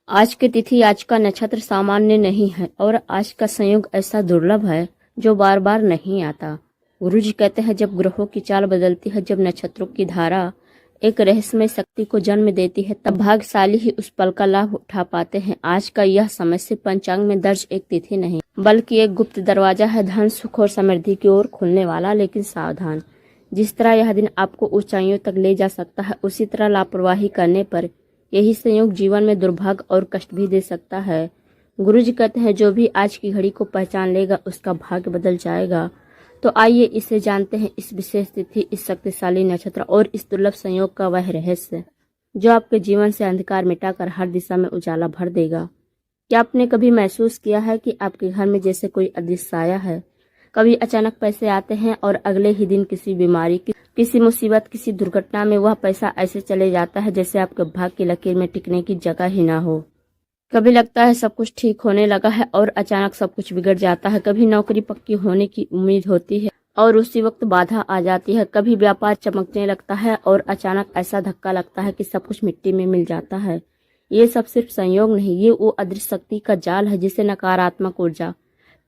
आज की तिथि, आज का नक्षत्र सामान्य नहीं है और आज का संयोग ऐसा दुर्लभ है जो बार बार नहीं आता। गुरु जी कहते हैं, जब ग्रहों की चाल बदलती है, जब नक्षत्रों की धारा एक रहस्यमय शक्ति को जन्म देती है, तब भाग्यशाली ही उस पल का लाभ उठा पाते हैं। आज का यह समय सिर्फ पंचांग में दर्ज एक तिथि नहीं, बल्कि एक गुप्त दरवाजा है, धन, सुख और समृद्धि की ओर खुलने वाला। लेकिन सावधान, जिस तरह यह दिन आपको ऊंचाइयों तक ले जा सकता है, उसी तरह लापरवाही करने पर यही संयोग जीवन में दुर्भाग्य और कष्ट भी दे सकता है। गुरु जी कहते हैं, जो भी आज की घड़ी को पहचान लेगा, उसका भाग्य बदल जाएगा। तो आइए इसे जानते हैं, इस विशेष तिथि, इस शक्तिशाली नक्षत्र और इस दुर्लभ संयोग का वह रहस्य जो आपके जीवन से अंधकार मिटाकर हर दिशा में उजाला भर देगा। क्या आपने कभी महसूस किया है कि आपके घर में जैसे कोई अदृश्य साया है? कभी अचानक पैसे आते हैं और अगले ही दिन किसी बीमारी, किसी मुसीबत, किसी दुर्घटना में वह पैसा ऐसे चले जाता है जैसे आपके भाग्य की लकीर में टिकने की जगह ही ना हो। कभी लगता है सब कुछ ठीक होने लगा है और अचानक सब कुछ बिगड़ जाता है। कभी नौकरी पक्की होने की उम्मीद होती है और उसी वक्त बाधा आ जाती है। कभी व्यापार चमकने लगता है और अचानक ऐसा धक्का लगता है कि सब कुछ मिट्टी में मिल जाता है। ये सब सिर्फ संयोग नहीं, ये वो अदृश्य शक्ति का जाल है जिसे नकारात्मक ऊर्जा,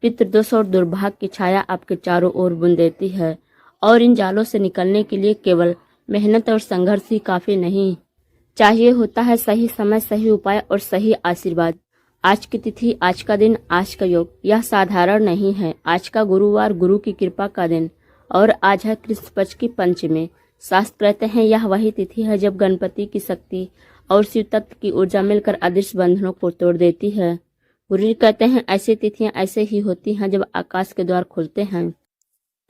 पितृदोष और दुर्भाग्य की छाया आपके चारों ओर बुन देती है। और इन जालों से निकलने के लिए केवल मेहनत और संघर्ष ही काफी नहीं, चाहिए होता है सही समय, सही उपाय और सही आशीर्वाद। आज की तिथि, आज का दिन, आज का योग, यह साधारण नहीं है। आज का गुरुवार, गुरु की कृपा का दिन, और आज है कृष्ण पक्ष की पंचमी। शास्त्र कहते हैं, यह वही तिथि है जब गणपति की शक्ति और शिव तत्व की ऊर्जा मिलकर अदृश्य बंधनों को तोड़ देती है। गुरु जी कहते हैं, ऐसी तिथियां ऐसे ही होती हैं जब आकाश के द्वार खुलते हैं।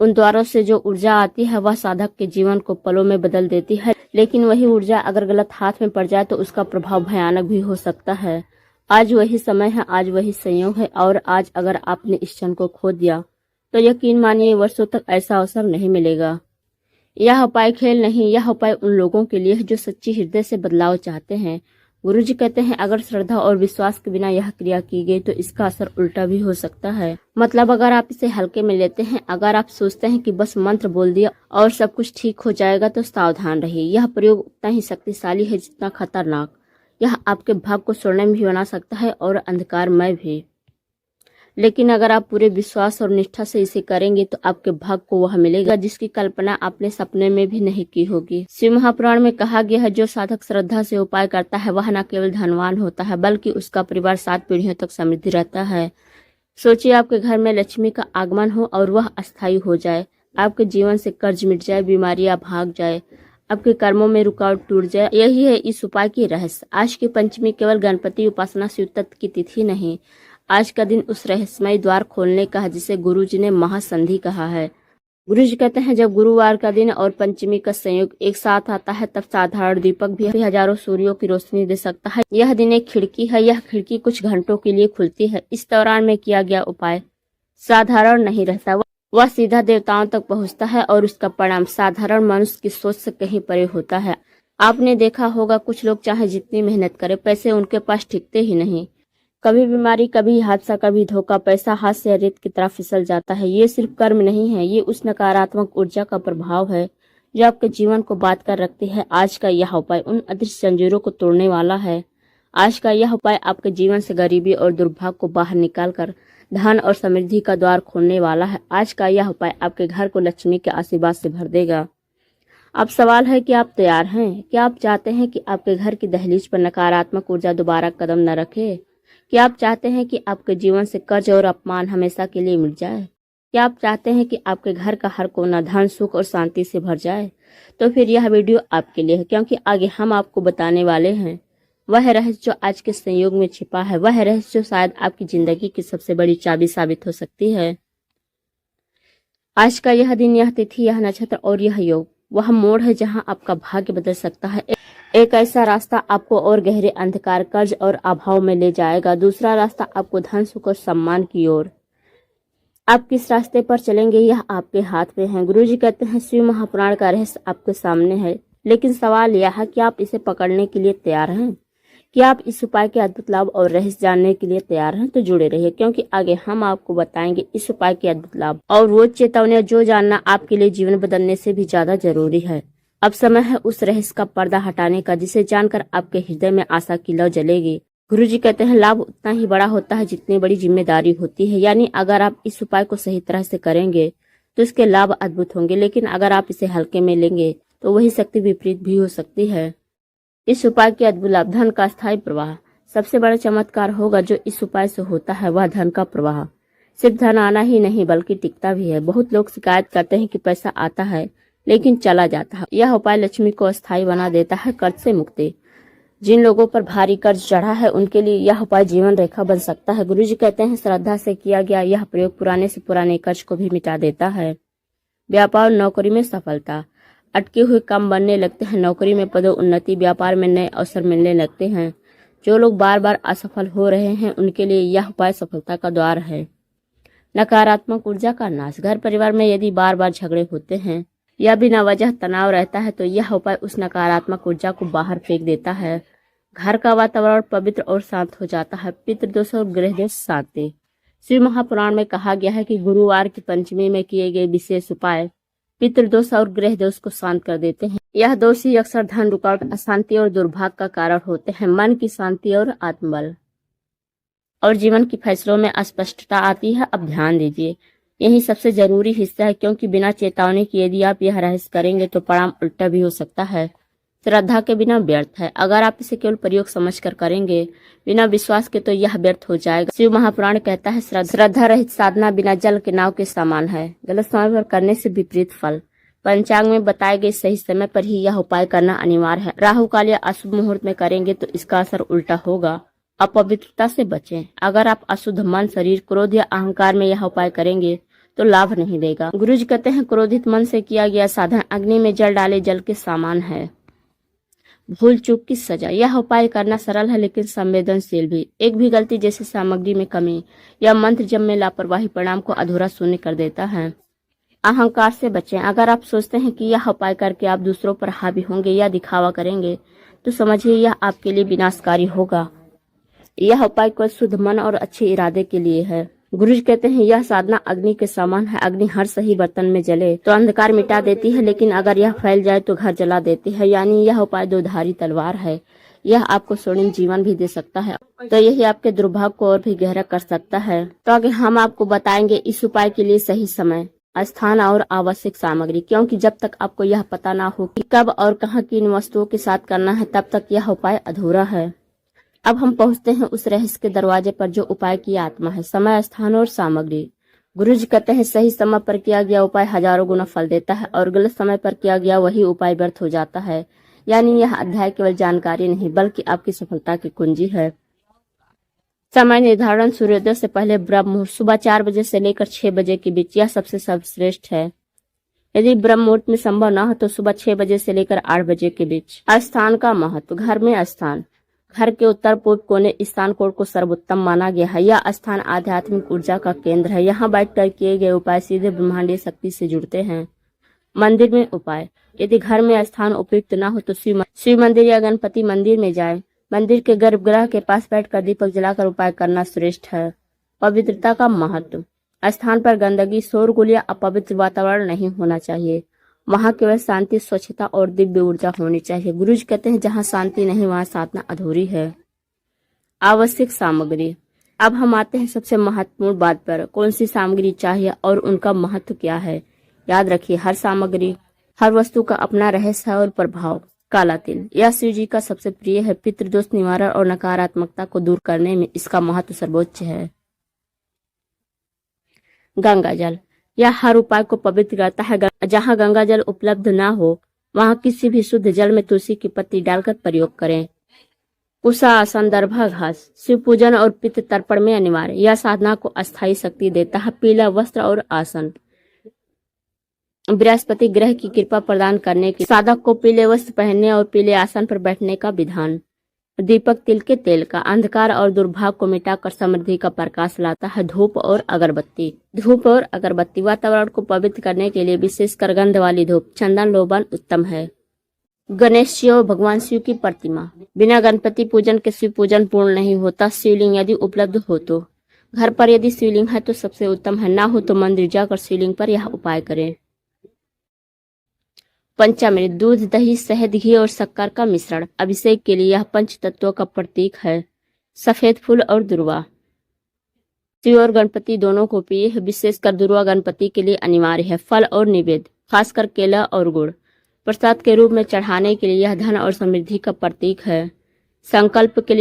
उन द्वारों से जो ऊर्जा आती है वह साधक के जीवन को पलों में बदल देती है, लेकिन वही ऊर्जा अगर गलत हाथ में पड़ जाए तो उसका प्रभाव भयानक भी हो सकता है। आज वही समय है, आज वही संयोग है, और आज अगर आपने इस क्षण को खो दिया तो यकीन मानिए वर्षों तक ऐसा अवसर नहीं मिलेगा। यह उपाय खेल नहीं, यह उपाय उन लोगों के लिए है जो सच्ची हृदय से बदलाव चाहते हैं। गुरु जी कहते हैं, अगर श्रद्धा और विश्वास के बिना यह क्रिया की गई तो इसका असर उल्टा भी हो सकता है। मतलब अगर आप इसे हल्के में लेते हैं, अगर आप सोचते हैं कि बस मंत्र बोल दिया और सब कुछ ठीक हो जाएगा, तो सावधान रहिए। यह प्रयोग उतना ही शक्तिशाली है जितना खतरनाक। यह आपके भाग्य को स्वर्णिम भी बना सकता है और अंधकारमय भी। लेकिन अगर आप पूरे विश्वास और निष्ठा से इसे करेंगे तो आपके भाग्य को वह मिलेगा जिसकी कल्पना आपने सपने में भी नहीं की होगी। शिव महापुराण में कहा गया है, जो साधक श्रद्धा से उपाय करता है वह न केवल धनवान होता है बल्कि उसका परिवार 7 पीढ़ियों तक समृद्धि रहता है। सोचिए, आपके घर में लक्ष्मी का आगमन हो और वह अस्थायी हो जाए, आपके जीवन से कर्ज मिट जाए, बीमारियां भाग जाए, आपके कर्मों में रुकावट टूट जाए। यही है इस उपाय की रहस्य। आज की पंचमी केवल गणपति उपासना शिव तत्व की तिथि नहीं, आज का दिन उस रहस्यमय द्वार खोलने का है जिसे गुरु जी ने महासंधि कहा है। गुरु जी कहते हैं, जब गुरुवार का दिन और पंचमी का संयोग एक साथ आता है तब साधारण दीपक भी हजारों सूर्यों की रोशनी दे सकता है। यह दिन एक खिड़की है, यह खिड़की कुछ घंटों के लिए खुलती है। इस दौरान में किया गया उपाय साधारण नहीं रहता, वह सीधा देवताओं तक पहुंचता है और उसका परिणाम साधारण मनुष्य की सोच से कहीं परे होता है। आपने देखा होगा, कुछ लोग चाहे जितनी मेहनत करे, पैसे उनके पास टिकते ही नहीं। कभी बीमारी, कभी हादसा, कभी धोखा, पैसा हाथ से रेत की तरह फिसल जाता है। ये सिर्फ कर्म नहीं है, ये उस नकारात्मक ऊर्जा का प्रभाव है जो आपके जीवन को बांध कर रखती है। आज का यह उपाय उन अदृश्य जंजीरों को तोड़ने वाला है। आज का यह उपाय आपके जीवन से गरीबी और दुर्भाग्य को बाहर निकालकर धन और समृद्धि का द्वार खोलने वाला है। आज का यह उपाय आपके घर को लक्ष्मी के आशीर्वाद से भर देगा। अब सवाल है कि आप तैयार हैं? क्या आप चाहते हैं कि आपके घर की दहलीज पर नकारात्मक ऊर्जा दोबारा कदम न रखे? क्या आप चाहते हैं कि आपके जीवन से कर्ज और अपमान हमेशा के लिए मिट जाए? क्या आप चाहते हैं कि आपके घर का हर कोना धन, सुख और शांति से भर जाए? तो फिर यह वीडियो आपके लिए है, क्योंकि आगे हम आपको बताने वाले हैं वह रहस्य जो आज के संयोग में छिपा है, वह रहस्य जो शायद आपकी जिंदगी की सबसे बड़ी चाबी साबित हो सकती है। आज का यह दिन, यह तिथि, यह नक्षत्र और यह योग वह मोड़ है जहां आपका भाग्य बदल सकता है। एक ऐसा रास्ता आपको और गहरे अंधकार, कर्ज और अभाव में ले जाएगा। दूसरा रास्ता आपको धन, सुख और सम्मान की ओर। आप किस रास्ते पर चलेंगे यह आपके हाथ में है। गुरु जी कहते हैं, शिव महापुराण का रहस्य आपके सामने है, लेकिन सवाल यह है कि आप इसे पकड़ने के लिए तैयार हैं? क्या आप इस उपाय के अद्भुत लाभ और रहस्य जानने के लिए तैयार हैं? तो जुड़े रहिए, क्योंकि आगे हम आपको बताएंगे इस उपाय के अद्भुत लाभ और वो चेतावनियां जो जानना आपके लिए जीवन बदलने से भी ज्यादा जरूरी है। अब समय है उस रहस्य का पर्दा हटाने का जिसे जानकर आपके हृदय में आशा की लौ जलेगी गुरु जी कहते हैं लाभ उतना ही बड़ा होता है जितनी बड़ी जिम्मेदारी होती है। यानी अगर आप इस उपाय को सही तरह से करेंगे तो इसके लाभ अद्भुत होंगे, लेकिन अगर आप इसे हल्के में लेंगे तो वही शक्ति विपरीत भी हो सकती है। इस उपाय के अद्भुत लाभ: धन का स्थायी प्रवाह। सबसे बड़ा चमत्कार होगा जो इस उपाय से होता है वह धन का प्रवाह। सिर्फ धन आना ही नहीं बल्कि टिकता भी है। बहुत लोग शिकायत करते हैं कि पैसा आता है लेकिन चला जाता है। यह उपाय लक्ष्मी को अस्थायी बना देता है। कर्ज से मुक्ति। जिन लोगों पर भारी कर्ज चढ़ा है उनके लिए यह उपाय जीवन रेखा बन सकता है। गुरु जी कहते हैं श्रद्धा से किया गया यह प्रयोग पुराने से पुराने कर्ज को भी मिटा देता है। व्यापार और नौकरी में सफलता। अटके हुए काम बनने लगते हैं, नौकरी में पदोन्नति, व्यापार में नए अवसर मिलने लगते हैं। जो लोग बार बार असफल हो रहे हैं उनके लिए यह उपाय सफलता का द्वार है। नकारात्मक ऊर्जा का नाश। घर परिवार में यदि बार बार झगड़े होते हैं या बिना वजह तनाव रहता है तो यह उपाय उस नकारात्मक ऊर्जा को बाहर फेंक देता है। घर का वातावरण पवित्र और शांत हो जाता है। पितृदोष और ग्रह दोष शांति। शिव महापुराण में कहा गया है कि गुरुवार की पंचमी में किए गए विशेष उपाय पितृदोष और ग्रह दोष को शांत कर देते हैं। यह दोष ही अक्सर धन रुकावट, अशांति और दुर्भाग्य का कारण होते हैं। मन की शांति और आत्मबल और जीवन के फैसलों में अस्पष्टता आती है। अब ध्यान दीजिए, यही सबसे जरूरी हिस्सा है, क्योंकि बिना चेतावनी के यदि आप यह रहस्य करेंगे तो परिणाम उल्टा भी हो सकता है। श्रद्धा के बिना व्यर्थ है। अगर आप इसे केवल प्रयोग समझकर करेंगे बिना विश्वास के तो यह व्यर्थ हो जाएगा। शिव महापुराण कहता है श्रद्धा रहित साधना बिना जल के नाव के समान है। गलत समय पर करने से विपरीत फल। पंचांग में बताए गए सही समय पर ही यह उपाय करना अनिवार्य है। राहु काल या अशुभ मुहूर्त में करेंगे तो इसका असर उल्टा होगा। अपवित्रता से बचें। अगर आप अशुद्ध मन, शरीर, क्रोध या अहंकार में यह उपाय करेंगे तो लाभ नहीं देगा। गुरु जी कहते हैं क्रोधित मन से किया गया साधन अग्नि में जल डाले जल के समान है। भूल चूक की सजा। यह उपाय करना सरल है लेकिन संवेदनशील भी। एक भी गलती जैसे सामग्री में कमी या मंत्र जप में लापरवाही परिणाम को अधूरा शून्य कर देता है। अहंकार से बचें। अगर आप सोचते हैं कि यह उपाय करके आप दूसरों पर हावी होंगे या दिखावा करेंगे तो समझिए यह आपके लिए विनाशकारी होगा। यह उपाय को शुद्ध मन और अच्छे इरादे के लिए है। गुरु जी कहते हैं यह साधना अग्नि के समान है। अग्नि हर सही बर्तन में जले तो अंधकार मिटा देती है, लेकिन अगर यह फैल जाए तो घर जला देती है। यानी यह उपाय दोधारी तलवार है। यह आपको स्वर्णिम जीवन भी दे सकता है तो यही आपके दुर्भाग्य को और भी गहरा कर सकता है। तो आगे हम आपको बताएंगे इस उपाय के लिए सही समय, स्थान और आवश्यक सामग्री, क्योंकि जब तक आपको यह पता ना हो कि कब और कहाँ किन वस्तुओं के साथ करना है तब तक यह उपाय अधूरा है। अब हम पहुंचते हैं उस रहस्य के दरवाजे पर जो उपाय की आत्मा है, समय, स्थान और सामग्री। गुरु जी कहते हैं सही समय पर किया गया उपाय हजारों गुना फल देता है और गलत समय पर किया गया वही उपाय व्यर्थ हो जाता है। यानी यह अध्याय केवल जानकारी नहीं बल्कि आपकी सफलता की कुंजी है। समय निर्धारण: सूर्योदय से पहले ब्रह्म मुहूर्त सुबह 4 बजे से लेकर 6 बजे के बीच, यह सबसे सर्वश्रेष्ठ है। यदि ब्रह्म मुहूर्त में संभव न हो तो सुबह 6 बजे से लेकर 8 बजे के बीच। स्थान का महत्व: घर में स्थान। घर के उत्तर पूर्व कोने स्थान कोड को सर्वोत्तम माना गया है। यह स्थान आध्यात्मिक ऊर्जा का केंद्र है। यहाँ बैठकर किए गए उपाय सीधे ब्रह्मांडीय शक्ति से जुड़ते हैं। मंदिर में उपाय: यदि घर में स्थान उपयुक्त न हो तो शिव मंदिर या गणपति मंदिर में जाएं। मंदिर के गर्भगृह के पास बैठकर दीपक जलाकर उपाय करना श्रेष्ठ है। पवित्रता का महत्व: स्थान पर गंदगी, शोरगुल या अपवित्र वातावरण नहीं होना चाहिए। वहाँ केवल शांति, स्वच्छता और दिव्य ऊर्जा होनी चाहिए। गुरु जी कहते हैं जहाँ शांति नहीं वहाँ साधना अधूरी है। आवश्यक सामग्री: अब हम आते हैं सबसे महत्वपूर्ण बात पर, कौन सी सामग्री चाहिए और उनका महत्व क्या है। याद रखिए हर सामग्री, हर वस्तु का अपना रहस्य है और प्रभाव। काला तिल: यह शिव जी का सबसे प्रिय है। पितृदोष निवारण और नकारात्मकता को दूर करने में इसका महत्व सर्वोच्च है। गंगा जल: यह हर उपाय को पवित्र करता है। जहाँ गंगा जल उपलब्ध न हो वहाँ किसी भी शुद्ध जल में तुलसी की पत्ती डालकर प्रयोग करें। कुशा आसन, दर्भा घास शिव पूजन और पितृ तर्पण में अनिवार्य। यह साधना को अस्थायी शक्ति देता है। पीला वस्त्र और आसन: बृहस्पति ग्रह की कृपा प्रदान करने के साधक को पीले वस्त्र पहनने और पीले आसन पर बैठने का विधान। दीपक तिल के तेल का अंधकार और दुर्भाग्य को मिटाकर समृद्धि का प्रकाश लाता है। धूप और अगरबत्ती: धूप और अगरबत्ती वातावरण को पवित्र करने के लिए विशेषकर गंध वाली धूप, चंदन, लोबान उत्तम है। गणेश जी और भगवान शिव की प्रतिमा: बिना गणपति पूजन के शिव पूजन पूर्ण नहीं होता। शिवलिंग यदि उपलब्ध हो तो घर पर, यदि शिवलिंग है तो सबसे उत्तम है, ना हो तो मंदिर जाकर शिवलिंग पर यह उपाय करें। पंचामृत: दूध, दही, शहद, घी और शक्कर का मिश्रण। अभिषेक के लिए यह पंच तत्वों का प्रतीक है। सफेद फूल और दुर्वा। शिव और गणपति दोनों को प्रिय है, विशेषकर दुर्वा गणपति के लिए अनिवार्य है। फल और निवेद, खासकर केला और गुड़ प्रसाद के रूप में चढ़ाने के लिए यह धन और समृद्धि का प्रतीक है। संकल्प के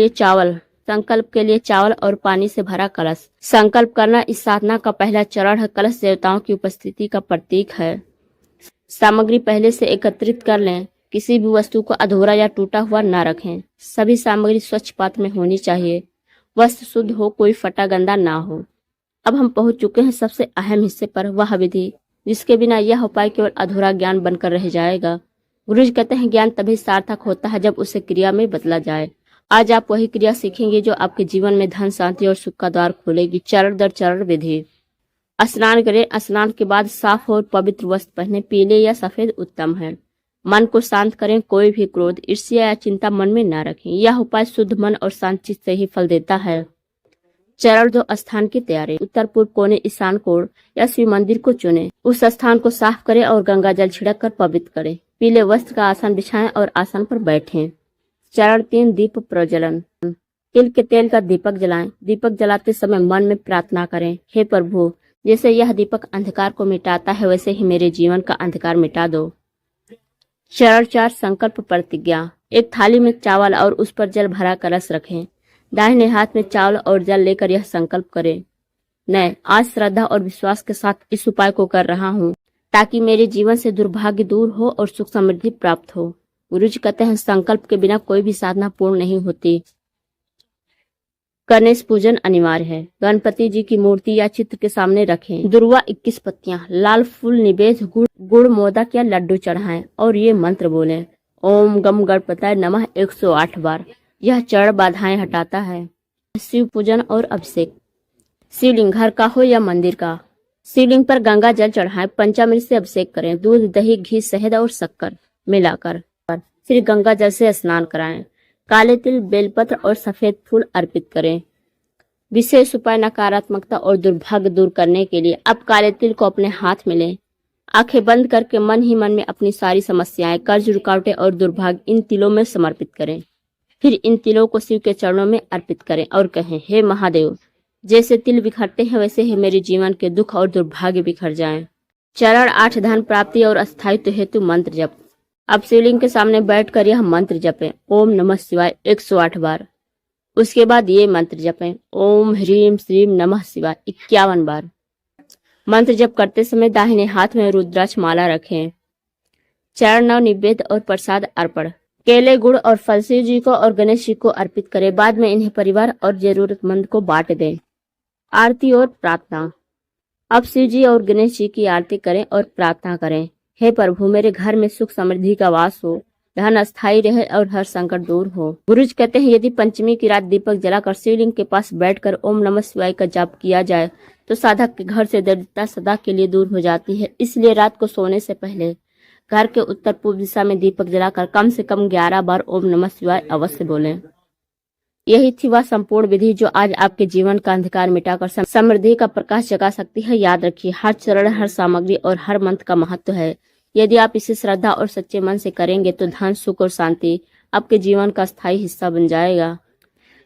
लिए चावल और पानी से भरा कलश। संकल्प करना इस साधना का पहला चरण है। कलश देवताओं की उपस्थिति का प्रतीक है। सामग्री पहले से एकत्रित कर लें। किसी भी वस्तु को अधूरा या टूटा हुआ न रखें। सभी सामग्री स्वच्छ पात्र में होनी चाहिए। वस्त्र शुद्ध हो, कोई फटा गंदा ना हो। अब हम पहुंच चुके हैं सबसे अहम हिस्से पर, वह विधि जिसके बिना यह उपाय केवल अधूरा ज्ञान बनकर रह जाएगा। गुरुजी कहते हैं ज्ञान तभी सार्थक होता है जब उसे क्रिया में बदला जाए। आज आप वही क्रिया सीखेंगे जो आपके जीवन में धन, शांति और सुख का द्वार खोलेगी। चरण दर चरण विधि। स्नान करें। स्नान के बाद साफ और पवित्र वस्त्र पहने। पीले या सफेद उत्तम है। मन को शांत करें। कोई भी क्रोध, ईर्ष्या या चिंता मन में न रखें। यह उपाय शुद्ध मन और शांत चित्त से ही फल देता है। चरण 2, स्थान की तैयारी। उत्तर पूर्व कोने ईशान कोण या शिव मंदिर को चुनें। उस स्थान को साफ करें और गंगा जल छिड़क कर पवित्र करें। पीले वस्त्र का आसन बिछाएं और आसन पर बैठें। चरण 3, दीप प्रज्वलन। तिल के तेल का दीपक जलाएं। दीपक जलाते समय मन में प्रार्थना करें, हे प्रभु, जैसे यह दीपक अंधकार को मिटाता है वैसे ही मेरे जीवन का अंधकार मिटा दो। चरण 4, संकल्प प्रतिज्ञा। एक थाली में चावल और उस पर जल भरा कलश रखें। दाहिने हाथ में चावल और जल लेकर यह संकल्प करें, मैं आज श्रद्धा और विश्वास के साथ इस उपाय को कर रहा हूँ ताकि मेरे जीवन से दुर्भाग्य दूर हो और सुख समृद्धि प्राप्त हो। गुरुजी कहते हैं संकल्प के बिना कोई भी साधना पूर्ण नहीं होती। गणेश पूजन अनिवार्य है। गणपति जी की मूर्ति या चित्र के सामने रखें। दुर्वा 21 पत्तियां, लाल फूल, निवेद, गुड़, मोदक या लड्डू चढ़ाएं और ये मंत्र बोलें, ओम गम गणपताय नमः 108 बार। यह चरण बाधाएं हटाता है। शिव पूजन और अभिषेक। शिवलिंग घर का हो या मंदिर का, शिवलिंग पर गंगा जल चढ़ाएं। पंचामृत से अभिषेक करें। दूध, दही, घी, शहद और शक्कर मिलाकर फिर गंगा जल से स्नान कराएं। काले तिल, बेलपत्र और सफेद फूल अर्पित करें। विशेष उपाय नकारात्मकता और दुर्भाग्य दूर करने के लिए अब काले तिल को अपने हाथ में लें। आंखें बंद करके मन ही मन में अपनी सारी समस्याएं, कर्ज, रुकावटें और दुर्भाग्य इन तिलों में समर्पित करें। फिर इन तिलों को शिव के चरणों में अर्पित करें और कहें, हे महादेव, जैसे तिल बिखरते हैं वैसे ही मेरे जीवन के दुख और दुर्भाग्य बिखर जाएं। चरण 8, धन प्राप्ति और स्थायित्व हेतु मंत्र जप। अब शिवलिंग के सामने बैठकर यह मंत्र जपें, ओम नमः शिवाय 108 बार। उसके बाद ये मंत्र जपें, ओम ह्रीम श्रीम नमः शिवाय 51 बार। मंत्र जप करते समय दाहिने हाथ में रुद्राक्ष माला रखें। चरण 9, निवेद और प्रसाद अर्पण। केले, गुड़ और फल शिव जी को और गणेश जी को अर्पित करें। बाद में इन्हें परिवार और जरूरतमंद को बांट दें। आरती और प्रार्थना। अब शिव जी और गणेश जी की आरती करें और प्रार्थना करें, हे प्रभु, मेरे घर में सुख समृद्धि का वास हो, धन अस्थायी रहे और हर संकट दूर हो। गुरुजी कहते हैं यदि पंचमी की रात दीपक जलाकर शिवलिंग के पास बैठकर ओम नमः शिवाय का जाप किया जाए तो साधक के घर से दरिद्रता सदा के लिए दूर हो जाती है। इसलिए रात को सोने से पहले घर के उत्तर पूर्व दिशा में दीपक जलाकर कम से कम 11 बार ओम नमः शिवाय अवश्य बोलें। यही थी वह संपूर्ण विधि जो आज आपके जीवन का अंधकार मिटाकर समृद्धि का प्रकाश जगा सकती है। याद रखिए, हर चरण, हर सामग्री और हर मंत्र का महत्व है। यदि आप इसे श्रद्धा और सच्चे मन से करेंगे तो धन, सुख और शांति आपके जीवन का स्थायी हिस्सा बन जाएगा।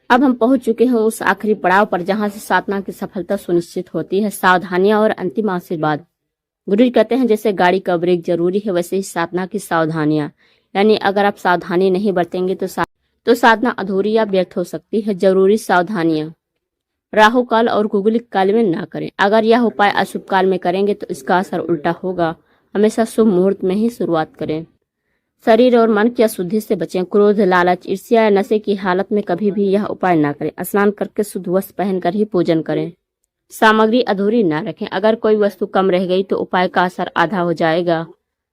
अब हम पहुंच चुके हैं उस आखिरी पड़ाव पर जहां से साधना की सफलता सुनिश्चित होती है, सावधानियां और अंतिम आशीर्वाद। गुरु जी कहते हैं जैसे गाड़ी का ब्रेक जरूरी है वैसे ही साधना की सावधानियां, यानी अगर आप सावधानी नहीं बरतेंगे तो साधना अधूरी या व्यर्थ हो सकती है। जरूरी सावधानियां, राहु काल और गुगलिक काल में ना करें। अगर यह उपाय अशुभ काल में करेंगे तो इसका असर उल्टा होगा। हमेशा शुभ मुहूर्त में ही शुरुआत करें। शरीर और मन की अशुद्धि से बचें। क्रोध, लालच, ईर्ष्या या नशे की हालत में कभी भी यह उपाय ना करें। स्नान करके शुद्ध वस्त्र पहनकर ही पूजन करें। सामग्री अधूरी ना रखें। अगर कोई वस्तु कम रह गई तो उपाय का असर आधा हो जाएगा।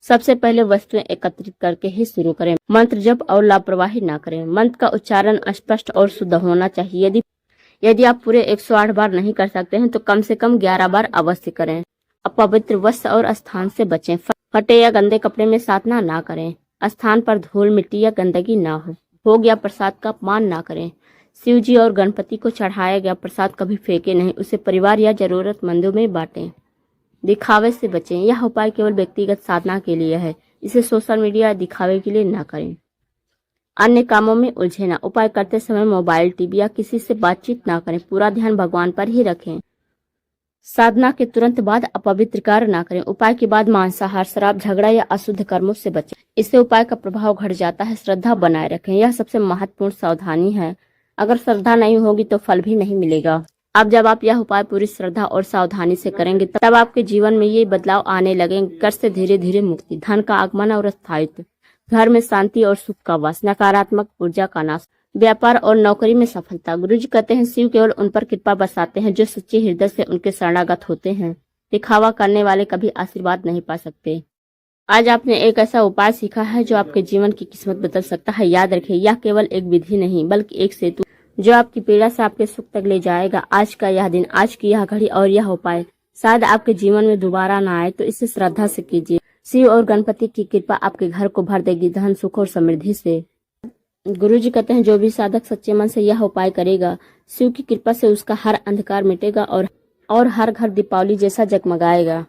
सबसे पहले वस्तुएं एकत्रित करके ही शुरू करें। मंत्र जप और लापरवाही ना करें। मंत्र का उच्चारण स्पष्ट और शुद्ध होना चाहिए। यदि आप पूरे 108 बार नहीं कर सकते हैं तो कम से कम 11 बार अवश्य करें। अपवित्र वस्त्र और स्थान से बचें। फटे या गंदे कपड़े में साधना ना करें। स्थान पर धूल, मिट्टी या गंदगी ना हो। भोग या प्रसाद का अपमान ना करें। शिव जी और गणपति को चढ़ाया गया प्रसाद कभी फेंके नहीं, उसे परिवार या जरूरतमंदों में बांटें। दिखावे से बचें। यह उपाय केवल व्यक्तिगत साधना के लिए है, इसे सोशल मीडिया या दिखावे के लिए ना करें। अन्य कामों में उलझे ना। उपाय करते समय मोबाइल, टीवी या किसी से बातचीत ना करें। पूरा ध्यान भगवान पर ही रखें। साधना के तुरंत बाद अपवित्र कार्य ना करें। उपाय के बाद मांसाहार, शराब, झगड़ा या अशुद्ध कर्मों से बचें। इससे उपाय का प्रभाव घट जाता है। श्रद्धा बनाए रखें, यह सबसे महत्वपूर्ण सावधानी है। अगर श्रद्धा नहीं होगी तो फल भी नहीं मिलेगा। अब जब आप यह उपाय पूरी श्रद्धा और सावधानी से करेंगे तब आपके जीवन में ये बदलाव आने लगेंगे। कष्ट से धीरे धीरे मुक्ति, धन का आगमन और स्थायित्व, घर में शांति और सुख का वास, नकारात्मक ऊर्जा का नाश, व्यापार और नौकरी में सफलता। गुरु जी कहते हैं शिव केवल उन पर कृपा बरसाते हैं जो सच्चे हृदय से उनके शरणागत होते हैं। दिखावा करने वाले कभी आशीर्वाद नहीं पा सकते। आज आपने एक ऐसा उपाय सीखा है जो आपके जीवन की किस्मत बदल सकता है। याद रखिए, यह केवल एक विधि नहीं बल्कि एक सेतु जो आपकी पीड़ा से आपके सुख तक ले जाएगा। आज का यह दिन, आज की यह घड़ी और यह उपाय शायद आपके जीवन में दोबारा ना आए, तो इसे श्रद्धा से कीजिए। शिव और गणपति की कृपा आपके घर को भर देगी धन, सुख और समृद्धि से। गुरु जी कहते हैं जो भी साधक सच्चे मन से यह उपाय करेगा, शिव की कृपा से उसका हर अंधकार मिटेगा और हर घर दीपावली जैसा जगमगाएगा।